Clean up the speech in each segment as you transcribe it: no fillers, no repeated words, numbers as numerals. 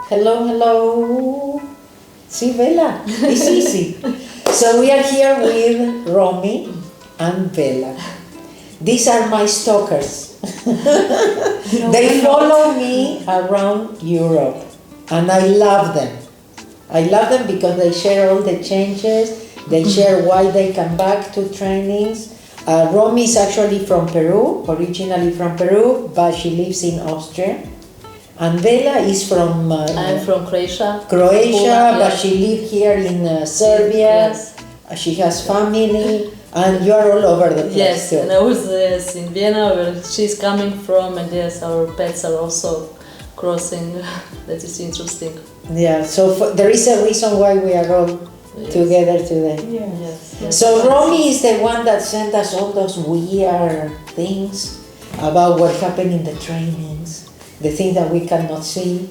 Hello, hello. See, Vela, it's easy. So we are here with Romy and Vela. These are my stalkers. They follow me around Europe, and I love them. I love them because they share all the changes. They share why they come back to trainings. Romy is actually from Peru, originally from Peru, but she lives in Austria. And Vela is from... I'm from Croatia. Croatia, but she lives here in Serbia. Yes. She has family, and you are all over the place. Yes, too. and I was in Vienna where she's coming from, and yes, our pets are also crossing. That is interesting. Yeah, so there is a reason why we are all together today. Yes. So Romy is the one that sent us all those weird things about what happened in the trainings, the things that we cannot see.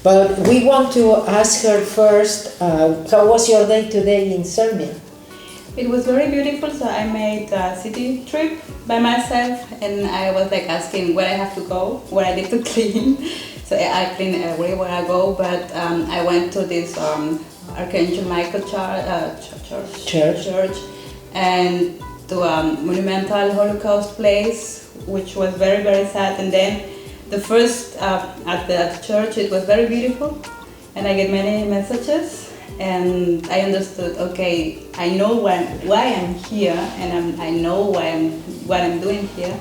But we want to ask her first, how was your day today in Serbia? It was very beautiful, so I made a city trip by myself, and I was like asking where I have to go, where I need to clean. So I clean everywhere I go, but I went to this Archangel Michael church and to a monumental Holocaust place, which was very, very sad. And then the first at the church, it was very beautiful, and I get many messages, and I understood, okay, I know why I'm here, and I know what I'm doing here.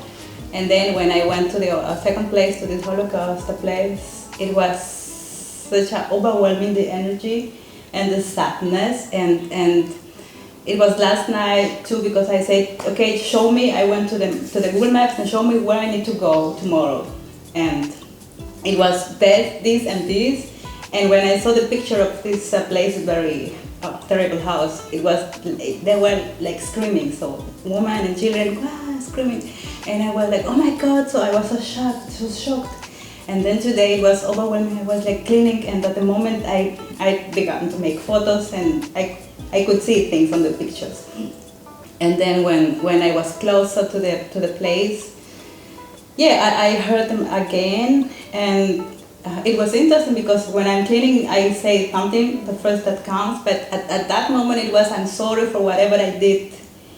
And then when I went to the second place, to this Holocaust place, it was such an overwhelming, the energy and the sadness, and it was last night too, because I said, okay, show me. I went to the Google Maps and show me where I need to go tomorrow, and it was this and this. And when I saw the picture of this place, very terrible house, they were like screaming, so women and children screaming, and I was like, oh my God! So I was so shocked. And then today it was overwhelming. I was like cleaning, and at the moment I began to make photos, and I could see things on the pictures. And then when I was closer to the place, I heard them again, and it was interesting because when I'm cleaning, I say something, the first that comes, but at that moment it was, I'm sorry for whatever I did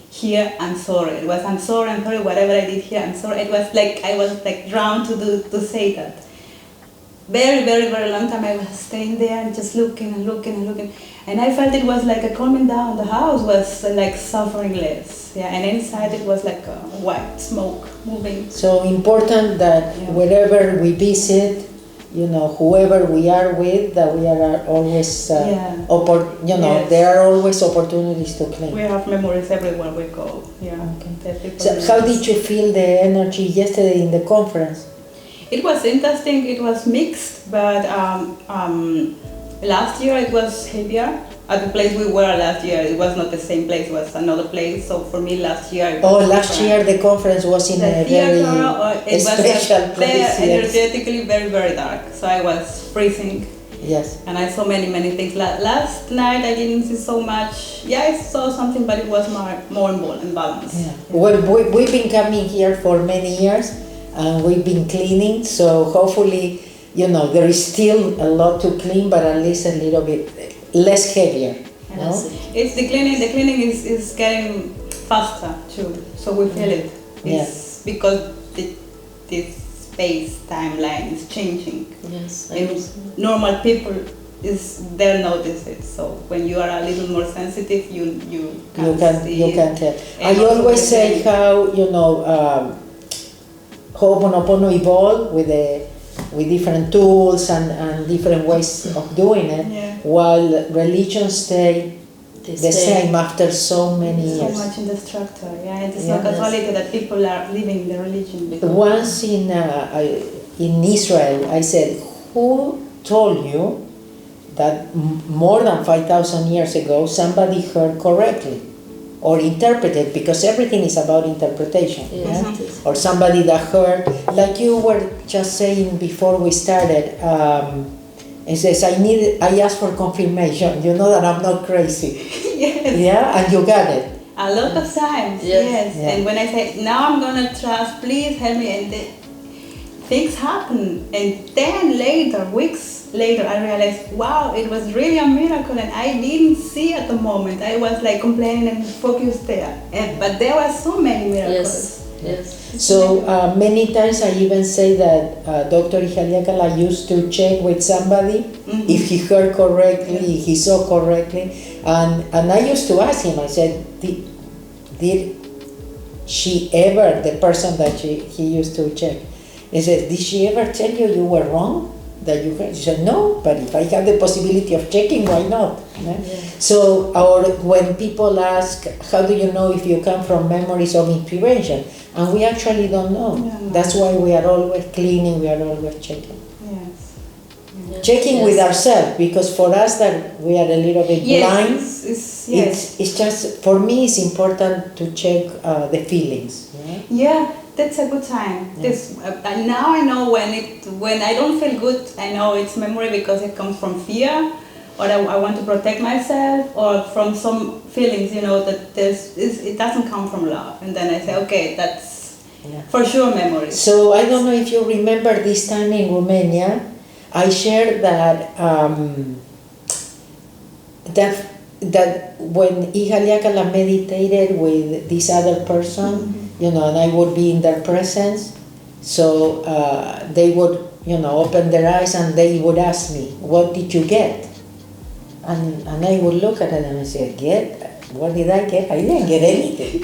here, I'm sorry. It was, I'm sorry, whatever I did here, I'm sorry. It was like, I was like drowned to say that. Very, very, very long time I was staying there and just looking and looking and looking. And I felt it was like a calming down. The house was like suffering less. Yeah, and inside it was like a white smoke moving. So important that wherever we visit, whoever we are with, that we are always, there are always opportunities to clean. We have memories everywhere we go. Yeah. Okay. So how did you feel the energy yesterday in the conference? It was interesting. It was mixed, but last year it was heavier. At the place we were last year, it was not the same place, it was another place. So for me last year... last year the conference was in a very special place. Energetically very, very dark. So I was freezing. Yes. And I saw many, many things. Last night I didn't see so much. Yeah, I saw something, but it was more in balance. Yeah. Well, we've been coming here for many years, and we've been cleaning, so hopefully, there is still a lot to clean, but at least a little bit less heavier. No? It's the cleaning is getting faster too, so we feel it. It's because this space timeline is changing. Yes. And normal people they'll notice it. So when you are a little more sensitive, you can see. You can tell. I always say how oponopono evolved with different tools and different ways of doing it, while religions stay the same after so many years. So much in the structure, it is not casualty that people are leaving the religion. Once in Israel, I said, who told you that more than 5,000 years ago somebody heard correctly or interpreted, because everything is about interpretation. Yes. Or somebody that heard, like you were just saying before we started, it says, I asked for confirmation, that I'm not crazy. Yes. Yeah, and you got it. A lot of times, yes. And when I say, now I'm going to trust, please help me, and things happen. And then later, weeks later, I realized, wow, it was really a miracle, and I didn't see at the moment. I was like complaining and focused there. But there were so many miracles. Yes. So many times I even say that Dr. Ihaliakala used to check with somebody if he heard correctly, if he saw correctly, and I used to ask him. I said, did she ever, the person that he used to check, he said, did she ever tell you were wrong? That you heard? He said, no, but if I have the possibility of checking, why not? Yeah. So, or when people ask, how do you know if you come from memories or inspiration? And we actually don't know. Yeah, no. That's why we are always cleaning, we are always checking. Yes. Checking with ourselves, because for us that we are a little bit blind, it's just, for me it's important to check the feelings. Yeah, that's a good time. Yeah. Now I know when I don't feel good, I know it's memory because it comes from fear, or I want to protect myself, or from some feelings, that it doesn't come from love. And then I say, okay, that's for sure memory. So I don't know if you remember this time in Romania, I shared that that when Ihaliakala meditated with this other person, and I would be in their presence, so they would, open their eyes and they would ask me, what did you get? And I would look at it and I say, what did I get? I didn't get anything,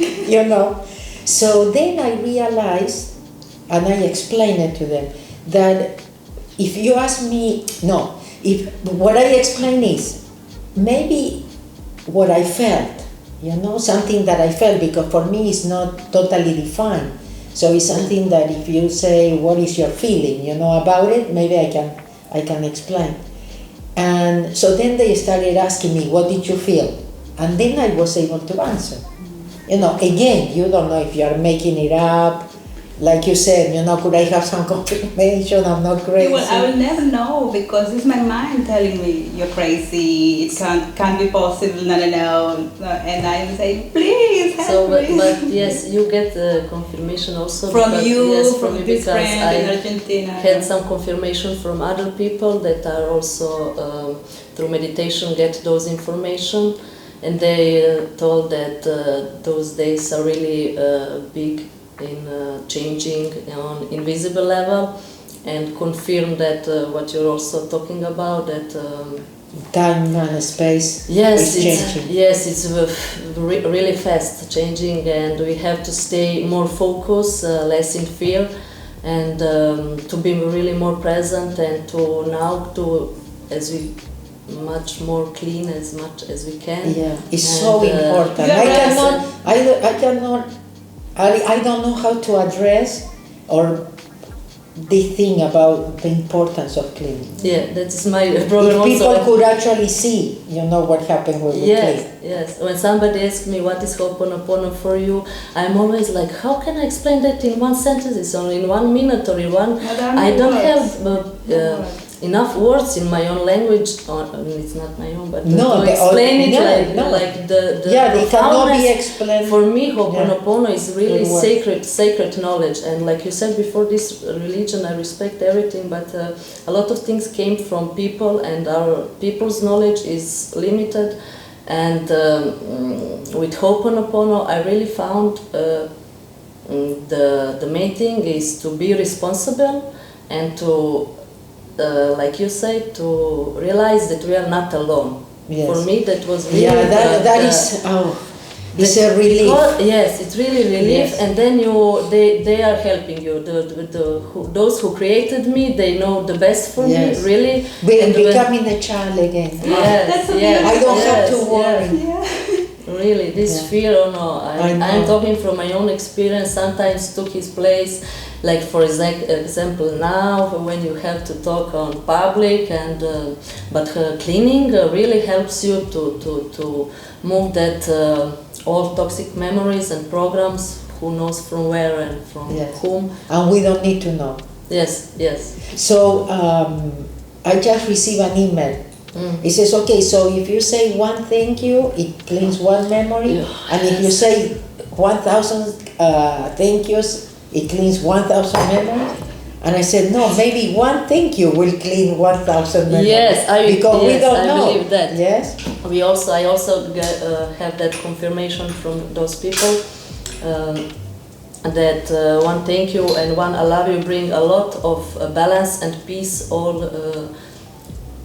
So then I realized, and I explained it to them, that if you ask me, what I explain is, maybe what I felt, something that I felt, because for me it's not totally defined. So it's something that if you say, what is your feeling, about it, maybe I can explain. And so then they started asking me, what did you feel? And then I was able to answer. Again, you don't know if you are making it up. Like you said, could I have some confirmation? I'm not crazy. Well, I will never know, because it's my mind telling me you're crazy. It can't be possible. No. And I will say, please help me. But yes, you get the confirmation also from you, yes, from because friend I in Argentina. Had some confirmation from other people that are also through meditation get those information, and they told that those days are really big in changing on invisible level, and confirm that what you're also talking about, that time and space is changing. Yes, it's really fast changing, and we have to stay more focused, less in fear, and to be really more present, and to as we much more clean as much as we can. Yeah, it's so important. I don't know how to address or the thing about the importance of cleaning. Yeah, that's my problem also. People could actually see, what happened when we clean. Yes. When somebody asks me what is Ho'oponopono for you, I'm always like, how can I explain that in one sentence, or in 1 minute, or in one? I don't have enough words in my own language. It's not my own, but to explain it like the they cannot be explained. For me, Ho'oponopono is really sacred knowledge, and like you said before, this religion, I respect everything, but a lot of things came from people, and our people's knowledge is limited. And with Ho'oponopono, I really found the main thing is to be responsible, and to like you said, to realize that we are not alone. Yes. For me, that was really it's a relief. Yes, it's really relief, yes. And then they are helping you. Those who created me, they know the best for me, really. Becoming a child again. Yes, I don't have to worry. Yeah. Really, this fear, I'm talking from my own experience, sometimes took his place. Like for example, now when you have to talk on public, and but cleaning really helps you to move that all toxic memories and programs. Who knows from where and from whom? And we don't need to know. Yes. So I just received an email. It says, okay, so if you say one thank you, it cleans one memory, and if you say 1,000 thank yous, it cleans 1,000 memories. And I said, no, maybe one thank you will clean 1,000 memories. Yes, because we don't know. I believe that. Yes. I also have that confirmation from those people that one thank you and one I love you bring a lot of balance and peace all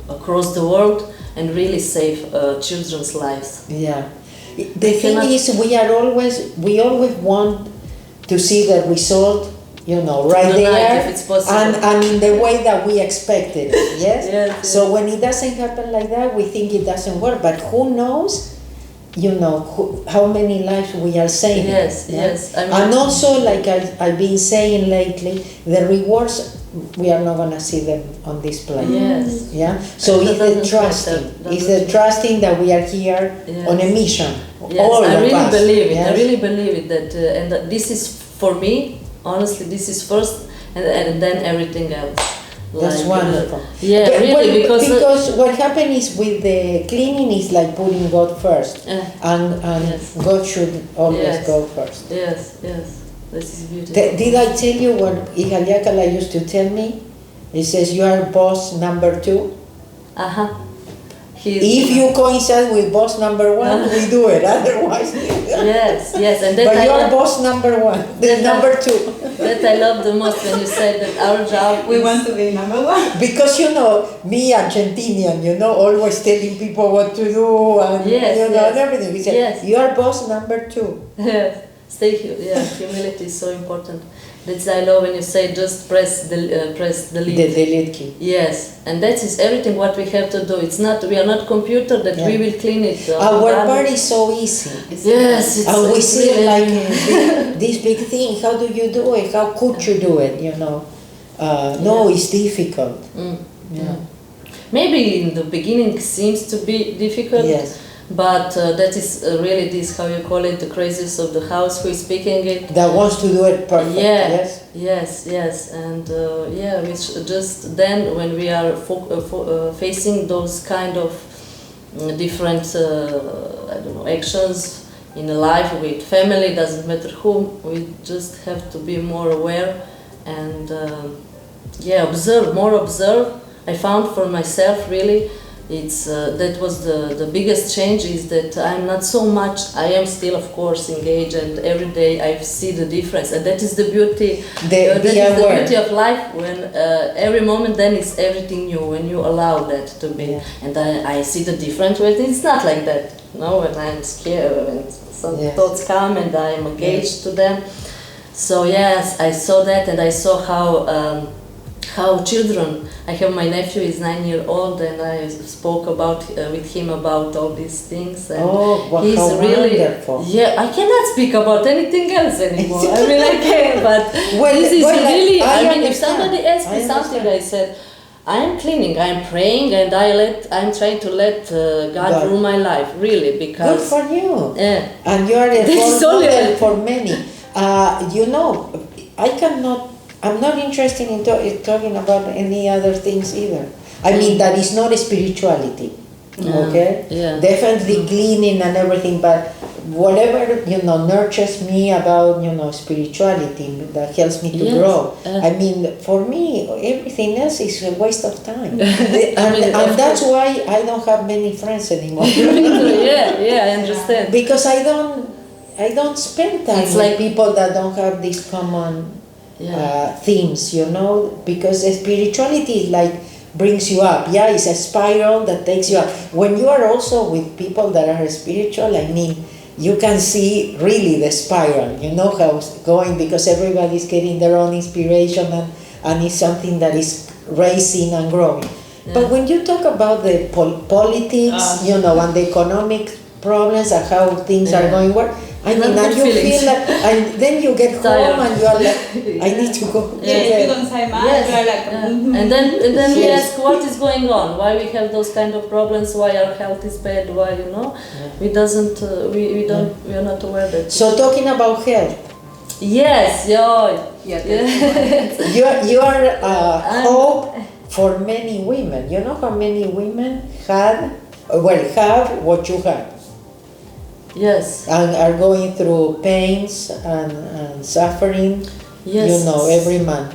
across the world and really save children's lives. Yeah. The thing is, we always want to see the result, right there, if it's possible. and in the way that we expected it, yes? Yes, So when it doesn't happen like that, we think it doesn't work, but who knows, how many lives we are saving. Yes, yeah? yes. And also, like I've been saying lately, the rewards, we are not going to see them on this planet. Yes. Yeah. So it's the trusting. It's the trusting that we are here on a mission. Yes, All I of really us. believe it. Yes? I really believe it that and that this is for me. Honestly, this is first, and then everything else. That's wonderful. Yeah, But really, because what happened is with the cleaning is like putting God first, and yes. God should always Yes. go first. Yes, yes. This is beautiful. Did I tell you what Ihaliakala used to tell me? He says, you are boss number 2. Uh-huh. If you coincide with boss number 1, we do it. Otherwise, yes, and that but you are boss number 1, the number 2. That I love the most when you said that our job. We want to be number 1. Because me, Argentinian, always telling people what to do and and everything. We said, you are boss number 2. Yes, humility is so important. That's I love when you say just press the lead. The delete key. Yes, and that is everything what we have to do. It's not we are not computer that we will clean it. Our part is so easy. Yes, and we see really like this big thing. How do you do it? How could you do it? No, it's difficult. Yeah. Maybe in the beginning seems to be difficult. Yes. But that is really this, how you call it, the crazies of the house who is speaking it. That wants to do it perfect, yes. And which just then when we are facing those kind of different, actions in life with family, doesn't matter whom, we just have to be more aware and observe. I found for myself really, it's that was the biggest change is that I'm not so much. I am still, of course, engaged, and every day I see the difference, and that is the beauty. The beauty of life when every moment then is everything new when you allow that to be, and I see the difference when it's not like that. When I'm scared, when some thoughts come and I am engaged to them. So yes, I saw that, and I saw how children. I have my nephew, he's 9-year-old, and I spoke with him about all these things. And he's how really wonderful. Yeah, I cannot speak about anything else anymore. I mean, I can, but this is really. If somebody asks me something, I said, I'm cleaning, I'm praying, and I'm trying to let God rule my life, really, because. Good for you. Yeah. And you are a role model for many. I'm not interested in talking about any other things either. I mean, that is not spirituality, okay? Yeah. Definitely cleaning and everything, but whatever, nurtures me about, spirituality, that helps me to grow. I mean, for me, everything else is a waste of time. and that's why I don't have many friends anymore. I understand. Because I don't spend time with people that don't have this common themes, because spirituality brings you up. It's a spiral that takes you up. When you are also with people that are spiritual, I mean, you can see really the spiral, how it's going, because everybody's getting their own inspiration and it's something that is raising and growing. But when you talk about the politics, and the economic problems and how things are going, and you feel like, and then you get home and you are like, I need to go. If you don't say much, you are like, and then we ask what is going on, why we have those kind of problems, why our health is bad, why we are not aware that. So talking about health. Yes, you are hope for many women. You know how many women have what you had. Yes. And are going through pains and suffering, yes. Every month.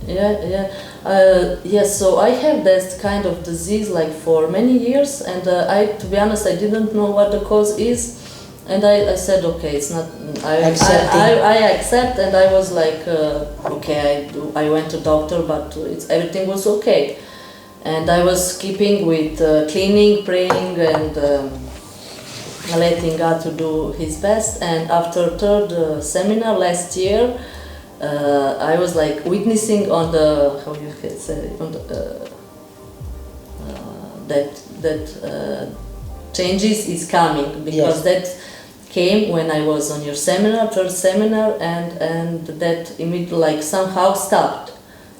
Yes, so I have this kind of disease like for many years, and to be honest, I didn't know what the cause is, and I said, okay, it's not. I accept, and I was like, okay, I went to doctor, but everything was okay, and I was keeping with cleaning, praying, and letting God to do His best. And after third seminar last year, I was like witnessing on the, how you can say, on the, that changes is coming, because that came when I was on your seminar, third seminar, and that immediately like somehow stopped,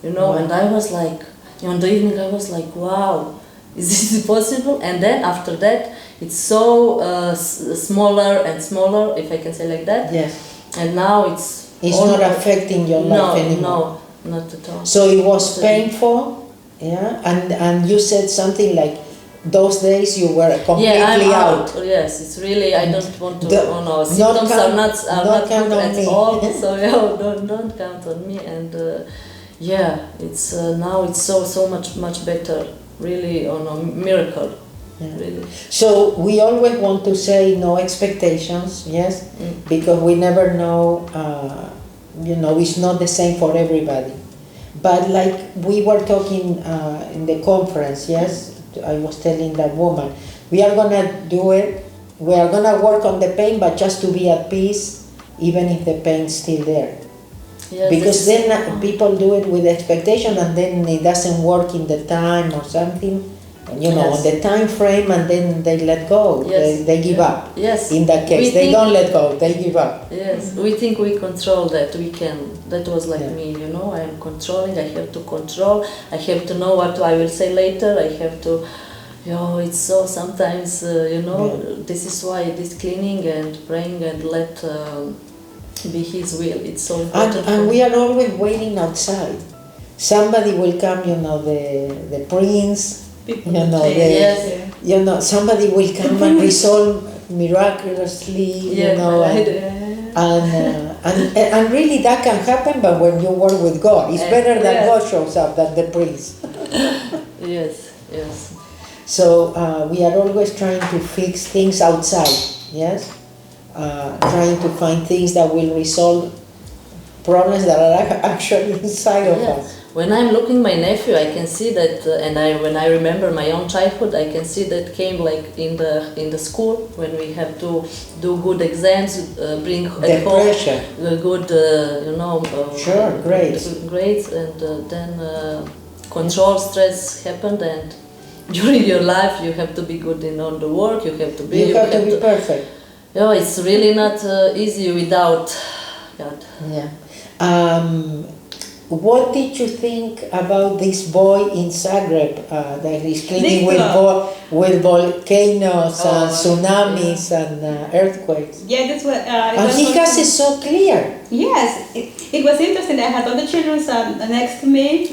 and I was like, on the evening I was like, wow, is this possible? And then after that it's so smaller and smaller, if I can say like that. Yes. And now it's not affecting your life anymore. No, not at all. So it was painful, and you said something like, those days you were completely out. Yes, it's really, I don't want to, symptoms are not good at all, so don't count on me. And it's now it's so much better, really, miracle. Yeah. Really. So we always want to say no expectations, yes, because we never know, it's not the same for everybody. But like we were talking in the conference, yes, I was telling that woman, we are gonna do it, we are gonna work on the pain, but just to be at peace, even if the pain's still there. Yes, because then people do it with expectation, and then it doesn't work in the time or something. On the time frame, and then they let go. Yes. They give up. Yes. In that case, they don't let go. They give up. Yes. We think we control that. We can. That was like me. I am controlling. I have to control. I have to know what I will say later. I have to. It's so sometimes. This is why this cleaning and praying and let be His will. It's so important. And we are always waiting outside. Somebody will come. The prince. Somebody will come and resolve miraculously, and really that can happen, but when you work with God, it's better that God shows up than the priest. Yes. So we are always trying to fix things outside, yes? Trying to find things that will resolve problems that are actually inside of us. When I'm looking my nephew, I can see that, when I remember my own childhood, I can see that came like in the school when we have to do good exams, bring at home good, grades, and then control stress happened, and during your life you have to be good on the work. You have to be perfect. It's really not easy without God. Yeah. What did you think about this boy in Zagreb that is cleaning with volcanoes and tsunamis and earthquakes? Yeah, that's what. And he has it so clear. Yes, it was interesting. I had all the children next to me,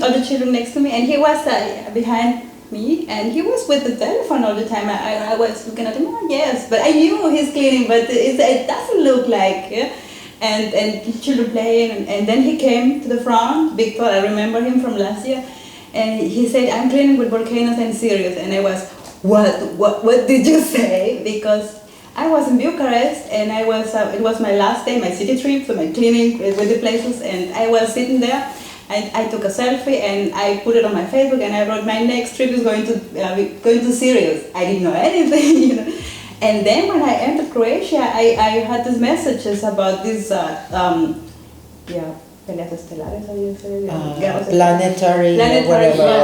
and he was behind me, and he was with the telephone all the time. I was looking at him. Oh, yes, but I knew he's cleaning, but it doesn't look like. Yeah? And children playing, and then he came to the front, Victor, I remember him from last year, and he said, I'm cleaning with volcanoes and serious, and I was, what did you say? Because I was in Bucharest, and it was my last day, my city trip, so my cleaning with the places, and I was sitting there, and I took a selfie, and I put it on my Facebook, and I wrote, my next trip is going to Sirius. I didn't know anything, And then when I entered Croatia, I had these messages about these, planetary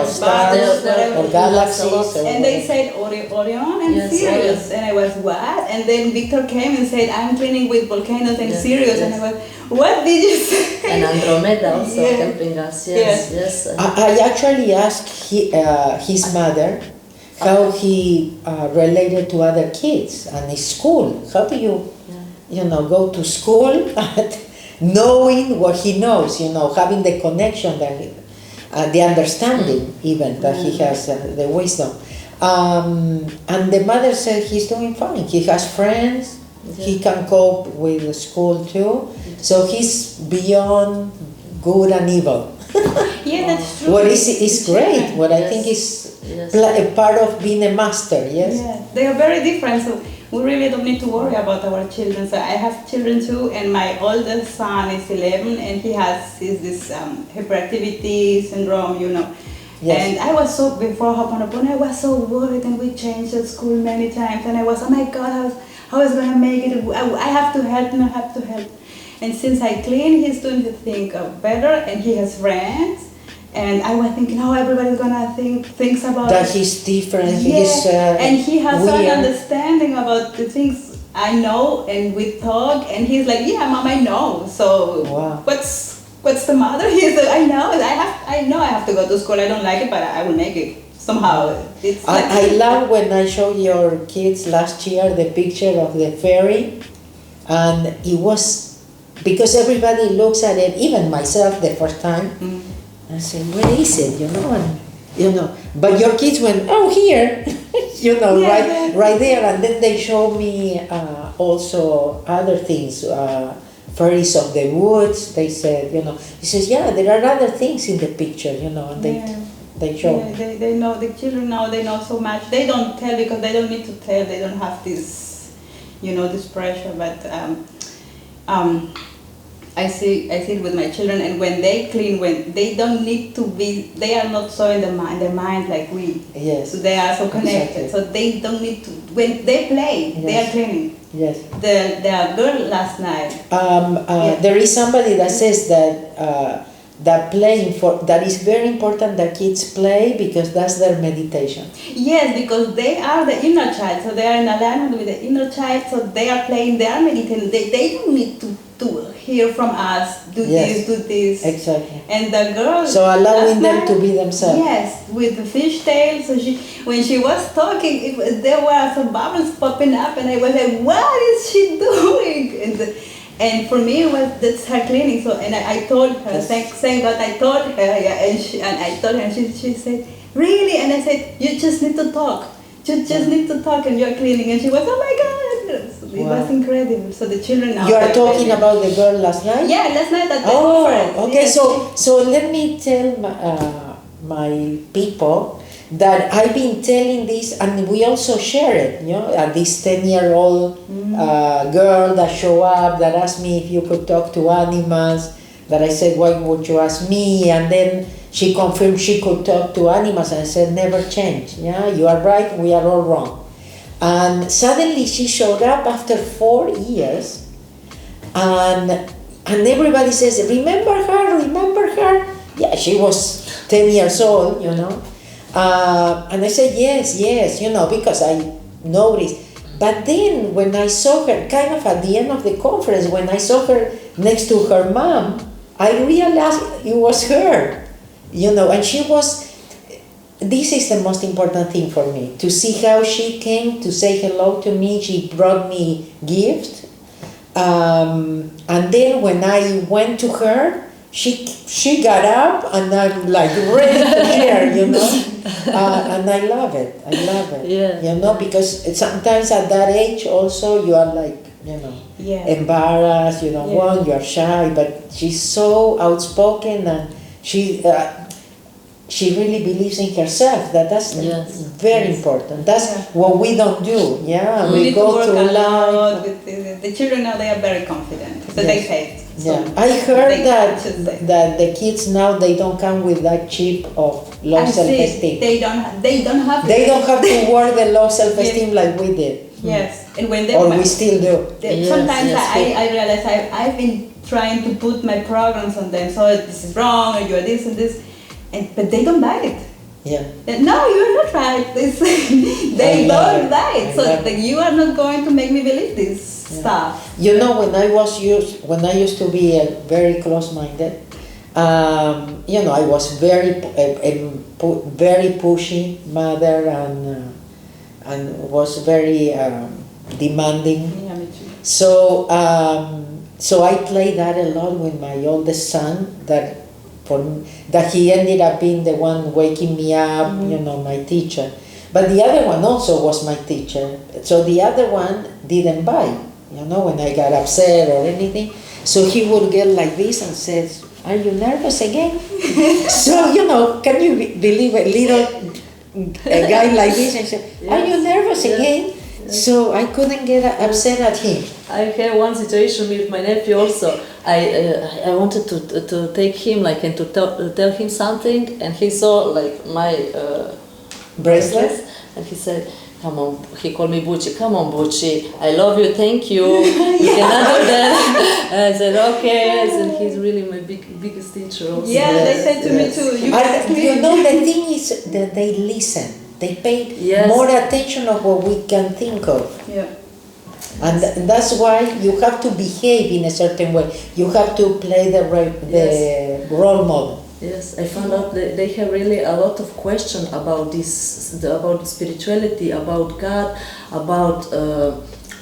stars or galaxies. And they said Orion and Sirius. And I was, what? And then Victor came and said, I'm cleaning with volcanoes and Sirius. And I was, what did you say? And Andromeda also helping us. Yes. I actually asked his mother how he related to other kids and his school. How do you, go to school knowing what he knows, having the connection, that the understanding even that he has, the wisdom. And the mother said he's doing fine. He has friends. He can cope with the school too. So he's beyond good and evil. Yeah, that's true. What is great. What I think is a part of being a master. Yes. Yeah, they are very different. So we really don't need to worry about our children. So I have children too, and my oldest son is 11, and he has this hyperactivity syndrome, you know. Yes. And I was so, before Ho'oponopono, I was so worried, and we changed the school many times, and I was, oh my God, how is going to make it? I have to help him, I have to help. And since I clean, he's doing the thing better, and he has friends. And I was thinking, oh, everybody's gonna thinks about that he's different. Yeah. He's and he has weird. an understanding about the things I know, and we talk. And he's like, yeah, Mom, I know. So wow. What's the matter? He's like, I know. I know I have to go to school. I don't like it, but I will make it somehow. It's I love when I showed your kids last year the picture of the ferry, and it was because everybody looks at it, even myself the first time. I said, where is it? But your kids went, oh, here, right there. And then they showed me also other things, fairies of the woods. They said, he says, yeah, there are other things in the picture, and they show. Yeah, they know, the children now, they know so much. They don't tell because they don't need to tell. They don't have this, this pressure. But I see it with my children, and when they clean, when they don't need to be, they are not so in their mind like we. Yes. So they are so connected. Exactly. So they don't need to, when they play, yes. They are cleaning. Yes. The girl last night. There is somebody that says that that is very important that kids play because that's their meditation. Yes, because they are the inner child, so they are in alignment with the inner child, so they are playing, they are meditating. They don't need to hear from us, do this. Exactly. And the girl, so allowing them to be themselves. Yes, with the fishtail. So when she was talking, there were some bubbles popping up, and I was like, what is she doing? And for me, that's her cleaning. So, and I told her, yes. Thank God, I told her, and I told her, and she said, really? And I said, you just need to talk. You just need to talk, and you're cleaning. And she was, oh my God. It was incredible. So the children now. You are talking about the girl last night? Yeah, last night at the conference. Okay. Yes. So let me tell my people that I've been telling this, and we also share it. This 10-year-old girl that showed up that asked me if you could talk to animals. That I said, why would you ask me? And then she confirmed she could talk to animals, and I said, never change. Yeah, you are right. We are all wrong. And suddenly she showed up after 4 years, and everybody says, remember her? Yeah, she was 10 years old, And I said, yes, because I noticed. But then when I saw her, kind of at the end of the conference, when I saw her next to her mom, I realized it was her, and she was. This is the most important thing for me, to see how she came to say hello to me. She brought me gifts. And then when I went to her, she got up, and I'm like ready to share, and I love it. Yeah. Because sometimes at that age also you are like, embarrassed, you don't want, you are shy, but she's so outspoken, and she really believes in herself. That's very important. That's what we don't do. Yeah, we need go to work a lot with the children now. They are very confident, so they say. So I heard that the kids now they don't come with that chip of low self-esteem. They don't have. They don't have to work the low self-esteem like we did. Yes, and when they we still do. Sometimes I realize I've been trying to put my programs on them. So this is wrong, or you are this and this. But they don't buy it. Yeah. No, you are not right. They don't buy it. So you are not going to make me believe this stuff. When I used to be very close-minded, I was very pushy mother, and was very demanding. Yeah, me too. So I played that a lot with my oldest son. That he ended up being the one waking me up, my teacher. But the other one also was my teacher. So the other one didn't buy, when I got upset or anything. So he would get like this and says, are you nervous again? So, can you believe a little a guy like this and say, are you nervous again? So I couldn't get upset at him. I had one situation with my nephew also. I wanted to take him and to tell him something, and he saw my bracelet, and he said, "Come on," he called me Bucci. "Come on, Bucci, I love you, thank you. You cannot do that." And I said, "Okay." I said, "He's really my biggest teacher also." Yeah, they said to me too. The thing is that they listen. They pay more attention of what we can think of. Yeah. And that's why you have to behave in a certain way. You have to play the role model. Yes, I found out that they have really a lot of questions about this, about spirituality, about God, about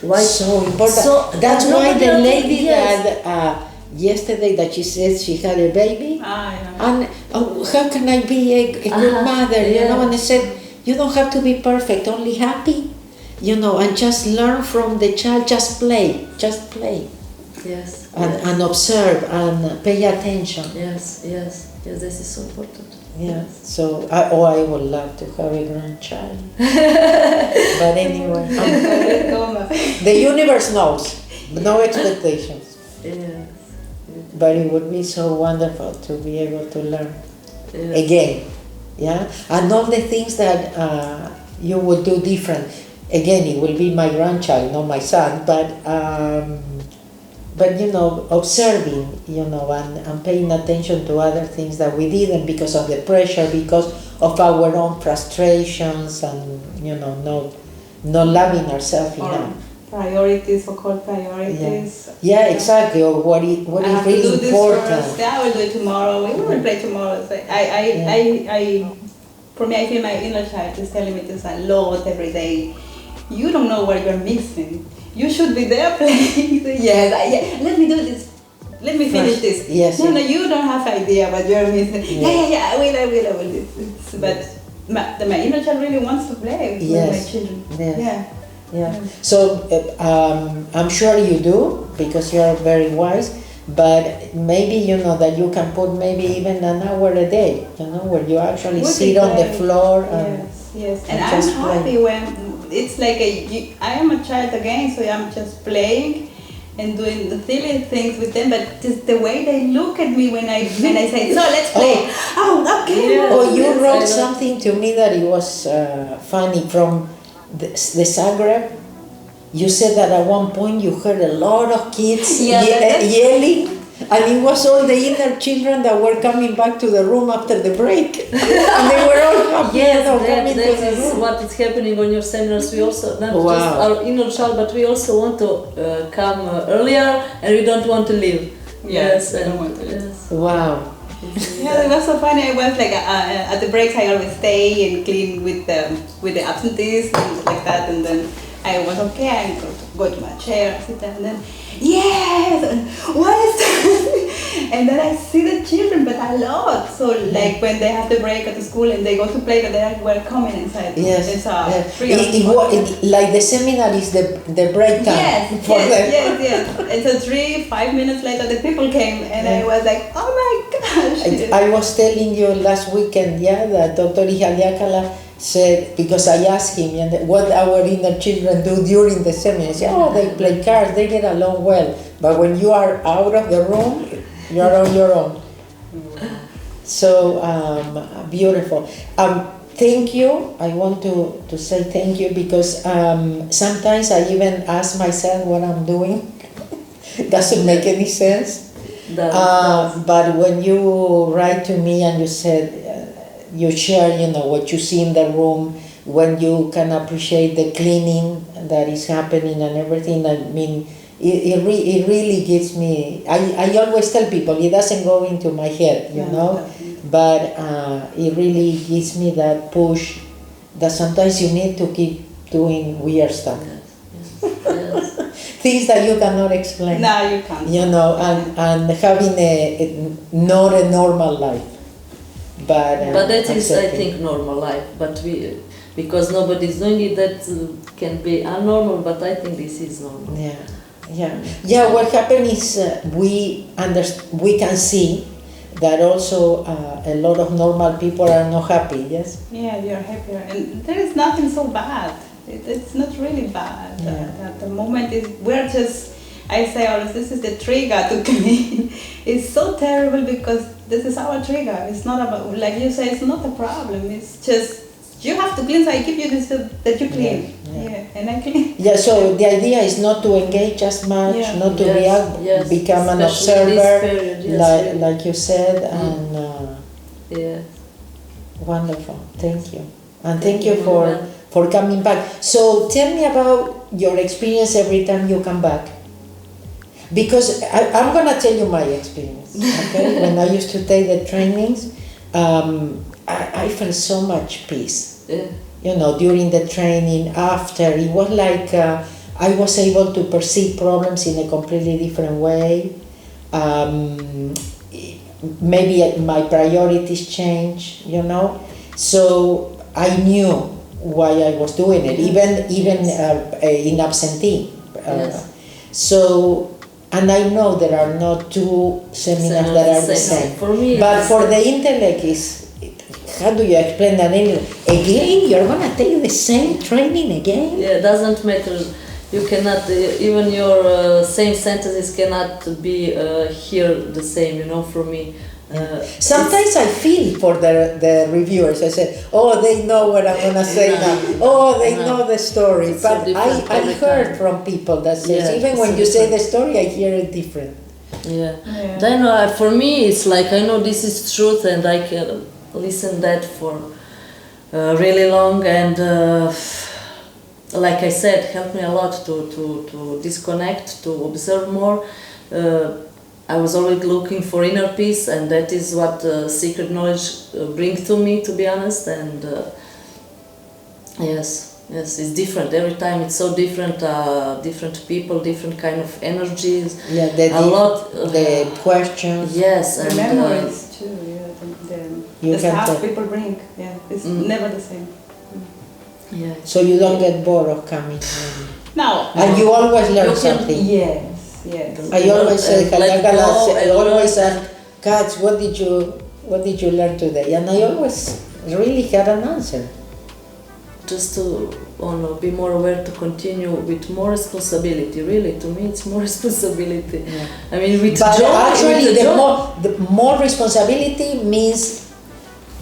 why. So important. So that's why the lady that yesterday that she said she had a baby, and how can I be a good mother? And I said, you don't have to be perfect, only happy, and just learn from the child. Just play. Yes. And observe and pay attention. Yes. This is so important. Yeah. So I would love to have a grandchild. But anyway, the universe knows. No expectations. Yes. But it would be so wonderful to be able to learn again. Yeah, and all the things that you would do different. Again, it will be my grandchild, not my son. But observing, and paying attention to other things that we didn't because of the pressure, because of our own frustrations, and not loving ourselves enough. Priorities, so-called priorities. Yeah, exactly. Or what is really important. First. I will do it tomorrow. We will play tomorrow. So for me, I feel my inner child is telling me this a lot every day. You don't know what you're missing. You should be there playing. Let me do this. Let me finish this. Yes. No, you don't have idea what you're missing. I will. But my inner child really wants to play with my children. Yeah. So I'm sure you do, because you are very wise. But maybe that you can put maybe even an hour a day, where you actually sit on the floor. Yes. And I'm happy when it's like I am a child again, so I'm just playing and doing the silly things with them. But just the way they look at me when I say, so let's play. Okay. Yeah. You wrote something to me that it was funny from the Zagreb. You said that at one point you heard a lot of kids yelling, and it was all the inner children that were coming back to the room after the break. And they were all happy. That is what is happening on your seminars. We also, not just our inner child, but we also want to come earlier, and we don't want to leave. Yes, I don't want to leave. Yes. Wow. Yeah, it was so funny. I was at the breaks, I always stay and clean with the absentees and like that, and then I was okay. I go to my chair, sit down, and then what is that? And then I see the children, but a lot. So when they have the break at the school and they go to play, but they were coming inside. Yes. It's like the seminar is the break time for them. Yes. And so 3-5 minutes later, the people came, and I was like, oh my gosh. I was telling you last weekend, that Dr. Ihaliakala said, because I asked him what our inner children do during the seminar. He said, they play cards, they get along well. But when you are out of the room, you're on your own. So beautiful. Thank you. I want to say thank you, because sometimes I even ask myself what I'm doing. Doesn't make any sense. But when you write to me and you said, you share, what you see in the room, when you can appreciate the cleaning that is happening and everything. I mean, it really gives me. I always tell people it doesn't go into my head, but it really gives me that push that sometimes you need to keep doing weird stuff. Yes. Things that you cannot explain. No, you can't. And having not a normal life. But that is, I think, normal life. But because nobody's doing it, that can be unnormal. But I think this is normal. Yeah. What happened is we can see that also a lot of normal people are not happy, yes? Yeah, you're happier. And there is nothing so bad. It's not really bad. At the moment, we're just, I say always, this is the trigger to clean. It's so terrible because this is our trigger. It's not about, like you say, it's not a problem. It's just, you have to clean, so I give you this that you clean. Yeah, and I clean. Yeah, so the idea is not to engage as much, not to react, become an observer, period, like you said, and wonderful. Thank you. And thank you for coming back. So tell me about your experience every time you come back. Because I'm going to tell you my experience. Okay? When I used to take the trainings, I felt so much peace. Yeah. You know, during the training, after, it was like I was able to perceive problems in a completely different way. Maybe my priorities changed, you know. So I knew why I was doing it, even in absentee. So, and I know there are not two seminars that are the same. For me, but for the intellect is, how do you explain that? Again, you're going to take the same training again? Yeah, it doesn't matter. You cannot, even your same sentences cannot be here the same, you know, for me. Sometimes I feel for the reviewers. I say, oh, they know what I'm going to say now. Oh, they know the story. It's but so I heard from people that says, even when you say the story, I hear it different. Yeah. Then for me, it's like I know this is truth and I can listen that for really long, and like I said, helped me a lot to disconnect, to observe more. I was always looking for inner peace, and that is what secret knowledge brings to me, to be honest. And yes, it's different every time. It's so different. Different people, different kind of energies. Yeah, the questions. Yes, the and memories too. The stuff people bring, it's never the same. Yeah. So you don't get bored of coming. No. And you always learn something. Yes. I always say, I always ask, Katz, what did you learn today? And I always really had an answer. Just to be more aware, to continue with more responsibility. Really, to me, it's more responsibility. Yeah. I mean, with but joy. Actually, the more responsibility means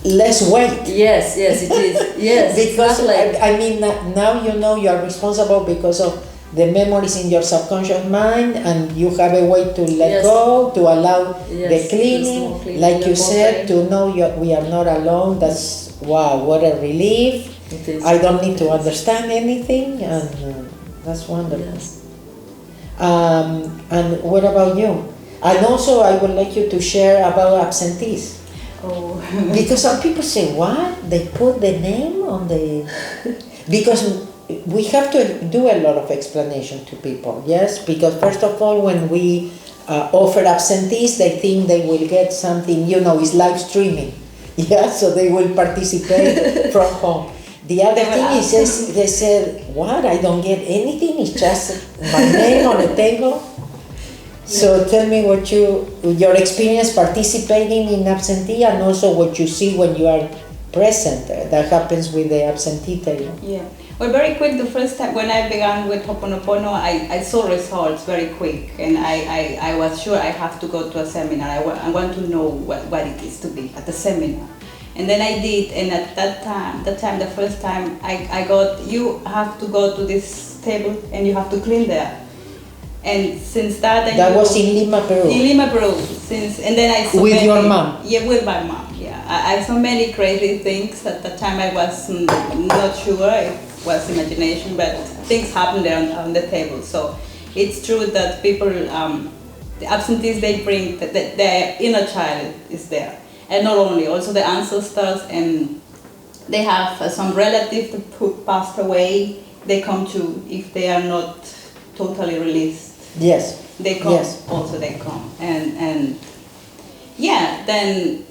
less weight. Yes, it is. Yes, because I mean, now you know you are responsible because of the memories in your subconscious mind, and you have a way to let go, to allow the cleaning. Like you said, to know we are not alone. That's wow, what a relief. I don't need to understand anything, and that's wonderful. Yes. And what about you? And also, I would like you to share about absentees. Oh. Because some people say, what? They put the name on the... Because we have to do a lot of explanation to people, yes? Because first of all, when we offer absentees, they think they will get something, it's live streaming. Yeah, so they will participate from home. The other thing is, they said, what? I don't get anything, it's just my name on the table. So tell me what your experience participating in absentee, and also what you see when you are present. That happens with the absentee table. Yeah. Well, very quick, the first time when I began with oponopono, I saw results very quick, and I was sure I have to go to a seminar. I want to know what it is to be at the seminar. And then I did, and at the first time, I got, you have to go to this table and you have to clean there. And since that... That was in Lima, Peru? In Lima, Peru. And then I saw with your mom? Yeah, with my mom, yeah. I saw many crazy things. At the time I was not sure, it was imagination, but things happened there on the table. So it's true that people, the absentees, they bring, their inner child is there. And not only, also the ancestors, and they have some relatives who passed away, they come to, if they are not totally released. Yes. They come, yes. Also they come. And yeah, then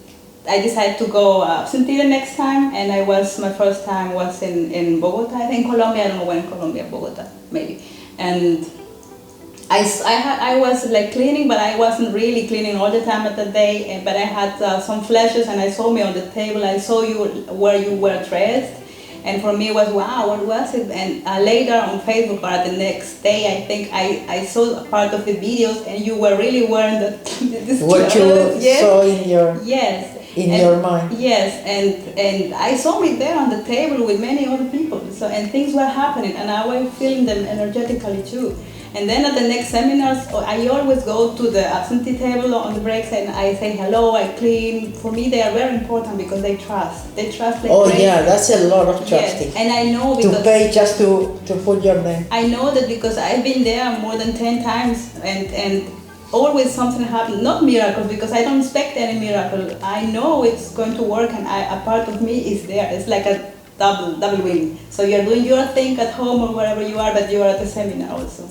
I decided to go absentee the next time, and my first time was in Bogota, I think Colombia, I don't know when Colombia, Bogota, maybe. And I was like cleaning, but I wasn't really cleaning all the time at the day. But I had some flashes, and I saw me on the table. I saw you where you were dressed, and for me it was wow, what was it? And later on Facebook or the next day, I think I saw a part of the videos, and you were really wearing this what clothes. you saw in your your mind. Yes, and I saw me there on the table with many other people. So and things were happening, and I was feeling them energetically too. And then at the next seminars, I always go to the absentee table on the breaks, and I say hello, I clean. For me, they are very important because they trust. They trust. Like crazy. Yeah, that's a lot of trusting. Yes, and I know because to pay just to put your name. I know that because I've been there more than 10 times, and always something happens. Not miracles, because I don't expect any miracle. I know it's going to work, and a part of me is there. It's like a double win. So you're doing your thing at home or wherever you are, but you are at the seminar also.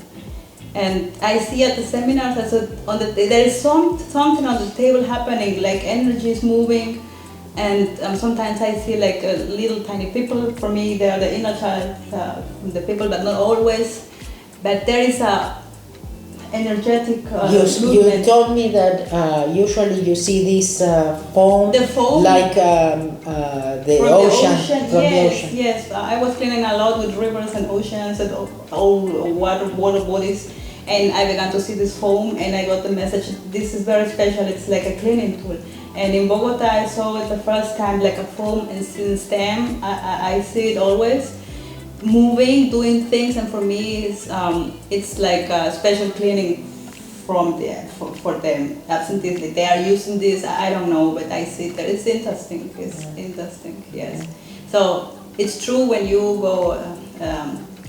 And I see at the seminars, there is something on the table happening, like energy is moving, and sometimes I see like little tiny people. For me, they are the inner child, the people, but not always. But there is a energetic movement. You told me that usually you see this foam, the foam, like the ocean. From the ocean. Yes. I was cleaning a lot with rivers and oceans and all water bodies. And I began to see this foam, and I got the message, this is very special, it's like a cleaning tool. And in Bogota, I saw it the first time, like a foam, and since then, I see it always moving, doing things, and for me, it's like a special cleaning for them. Absentees, they are using this, I don't know, but I see that it's interesting, interesting, yes. So, it's true when you go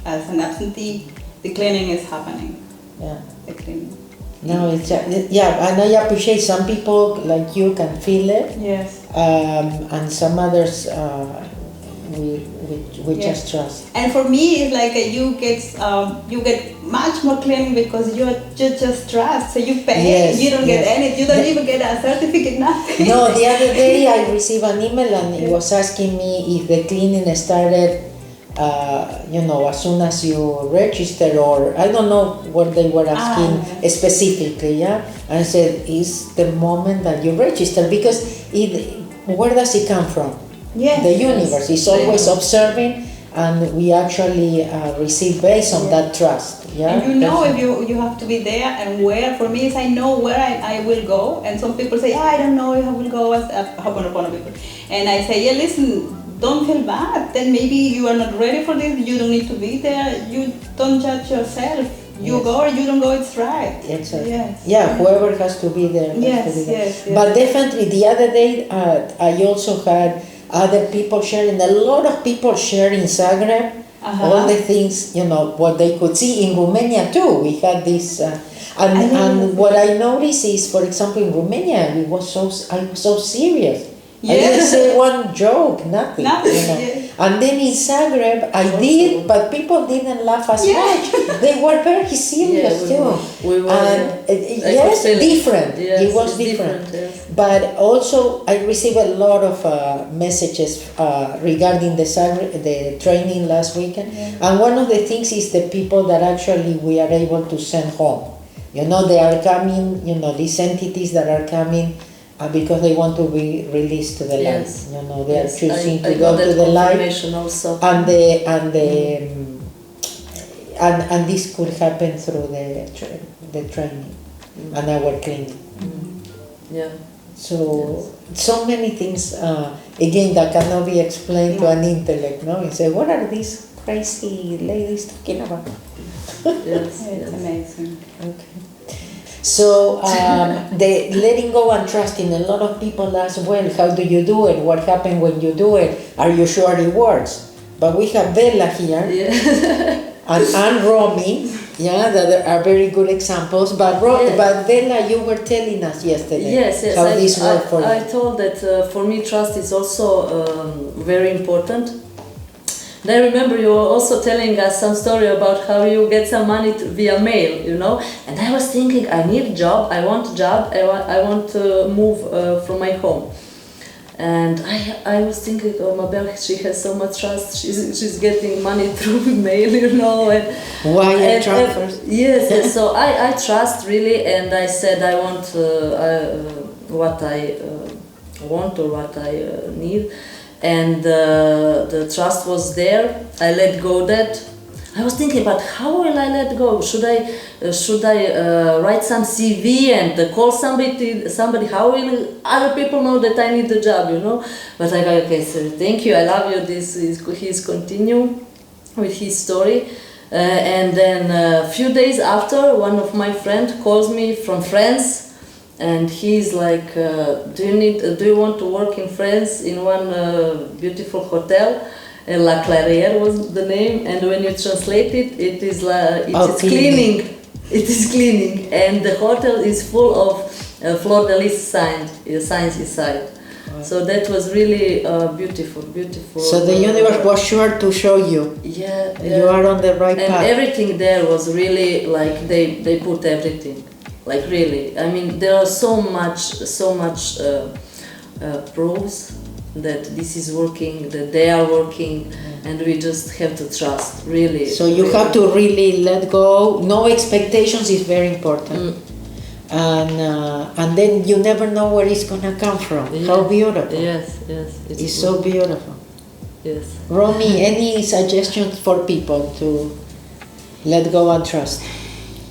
as an absentee, the cleaning is happening. Yeah. The cleaning. No, it's and I appreciate some people like you can feel it. Yes. And some others we just trust. And for me, it's like you get much more cleaning because you just trust. So you pay. Yes, you don't get any. You don't even get a certificate. Nothing. No, the other day I received an email and it was asking me if the cleaning started. As soon as you register, or I don't know what they were asking specifically, and I said, is the moment that you register, because where does it come from? Yes, the universe is always observing, and we actually receive based on that trust. And if you have to be there, and where. For me, is I know where I will go, and some people say, I don't know if I will go as oponopono people, and I say, listen. Don't feel bad, then maybe you are not ready for this, you don't need to be there, you don't judge yourself. You go or you don't go, it's right. Exactly. Yes. Yeah, whoever has to be there. Yes. But definitely the other day I also had other people sharing, a lot of people share in Zagreb, all the things, what they could see. In Romania too, we had this, and what I noticed is, for example, in Romania, I was so serious. Yes. I didn't say one joke, nothing. Yes. And then in Zagreb, I did, but people didn't laugh as much. They were very serious too. We were, different. Yes, it was different. Yes. But also, I received a lot of messages regarding the training last weekend. Yeah. And one of the things is the people that actually we are able to send home. They are coming, these entities that are coming, because they want to be released to the light. They are choosing to go to the light. Also. And this could happen through the training and our cleaning. Yeah. So many things again that cannot be explained to an intellect. You say, what are these crazy ladies talking about? Yes, it's amazing. Okay. So the letting go and trusting, a lot of people ask, well, how do you do it? What happens when you do it? Are you sure it works? But we have Vela here, and Romy, that are very good examples. But Vela, you were telling us yesterday how this worked for you. I told that for me trust is also very important. And I remember you were also telling us some story about how you get some money via mail, And I was thinking, I need a job, I want a job, I want to move from my home. And I was thinking, oh, Mabel, she has so much trust. She's getting money through mail, you know. And wire transfers. Yes. So I trust really, and I said I want what I want or what I need, and the trust was there. I let go that. I was thinking about how will I let go? Should I write some CV and call somebody? How will other people know that I need the job? You know. But I go, okay, sir, thank you. I love you. He's continue with his story, and then a few days after, one of my friends calls me from France, and he's like, do you want to work in France in one beautiful hotel? La Clairière was the name, and when you translate it, it is cleaning. It is cleaning, and the hotel is full of fleur de lis signs inside. Wow. So that was really beautiful. So the universe was sure to show you. Yeah. You are on the right path. And everything there was really like they put everything, like really. I mean, there are so much proofs that this is working, that they are working, and we just have to trust, really. So you have to really let go. No expectations is very important. And then you never know where it's gonna come from. Yeah. How beautiful. Yes. It's so beautiful. Yes. Romy, any suggestions for people to let go and trust?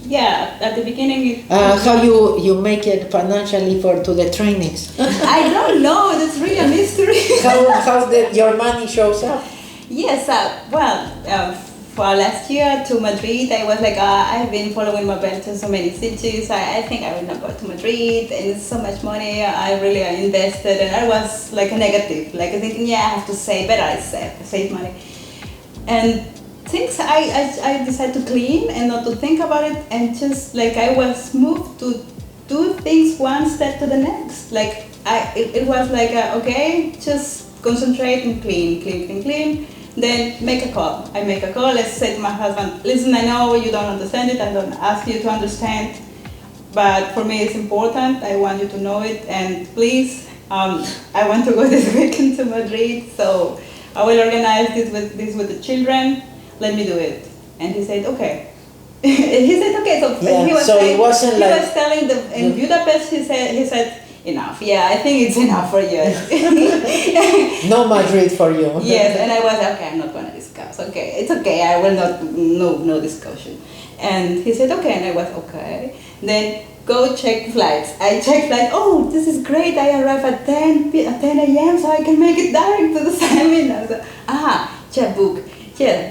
Yeah, at the beginning. How you make it financially to the trainings? I don't know. That's really a mystery. how your money shows up? Yes. For last year to Madrid, I was like, I've been following Mabel to so many cities. I think I will not go to Madrid, and it's so much money. I really invested, and I was like a negative, like thinking, yeah, I have to save, better I save money, and. Things I decided to clean and not to think about it, and just like I was moved to do things one step to the next. Like it was like okay, just concentrate and clean. Then make a call. I make a call. Let's say to my husband, listen, I know you don't understand it. I don't ask you to understand, but for me it's important. I want you to know it, and please, I want to go this weekend to Madrid, so I will organize this with the children. Let me do it. And he said, okay. He said, okay. So yeah, he was so saying, it wasn't he was telling in Budapest. He said, enough. Yeah, I think it's enough for you. No Madrid for you. Yes, and I was okay. I'm not going to discuss. Okay, it's okay. I will not. No discussion. And he said, okay. And I was okay. Then go check flights. I checked flights. Oh, this is great. I arrive at 10 a.m. so I can make it direct to the seminar. So, check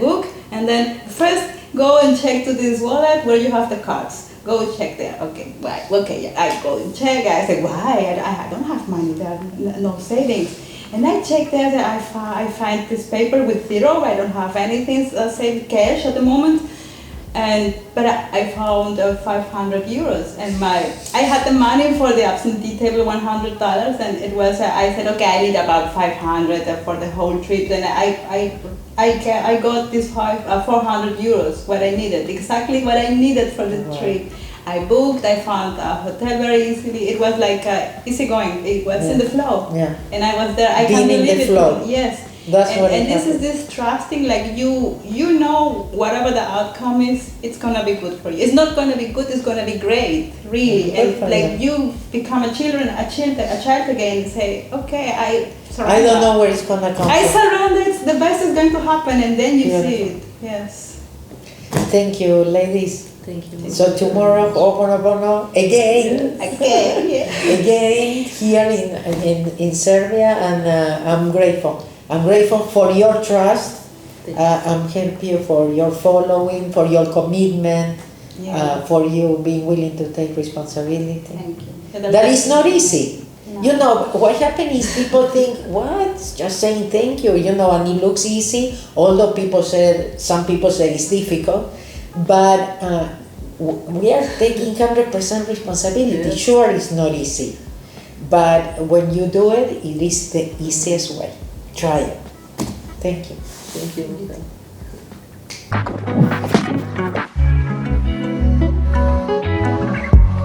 book. And then first go and check to this wallet where you have the cards. Go check there. Okay, why? Okay, yeah, I go and check. I said, why? I don't have money. There are no savings. And I check there. I find this paper with zero. I don't have anything saved cash at the moment. But I found 500 euros, and I had the money for the absentee table, $100, and it was. I said, okay, I need about 500 for the whole trip. Then I got this 400 euros, what I needed, exactly what I needed for the trip. I booked. I found a hotel very easily. It was like easy going. It was in the flow, and I was there. I can't believe it. Flow. Yes. That's and this is this trusting, like you know whatever the outcome is, it's gonna be good for you. It's not gonna be good, it's gonna be great, really. And like you become a child again and say, okay, I don't know where it's gonna come I from. surrounded, the best is going to happen, and then you see it. Yes. Thank you, ladies. Thank you. So tomorrow, oponopono again. Again here in Serbia, and I'm grateful. I'm grateful for your trust. I'm happy for your following, for your commitment, for you being willing to take responsibility. Thank you. That is not easy. No. You know, what happens is people think, what? Just saying thank you, and it looks easy, although some people say it's difficult, but we are taking 100% responsibility. Yes. Sure, it's not easy, but when you do it, it is the easiest way. Try it. Thank you. Thank you.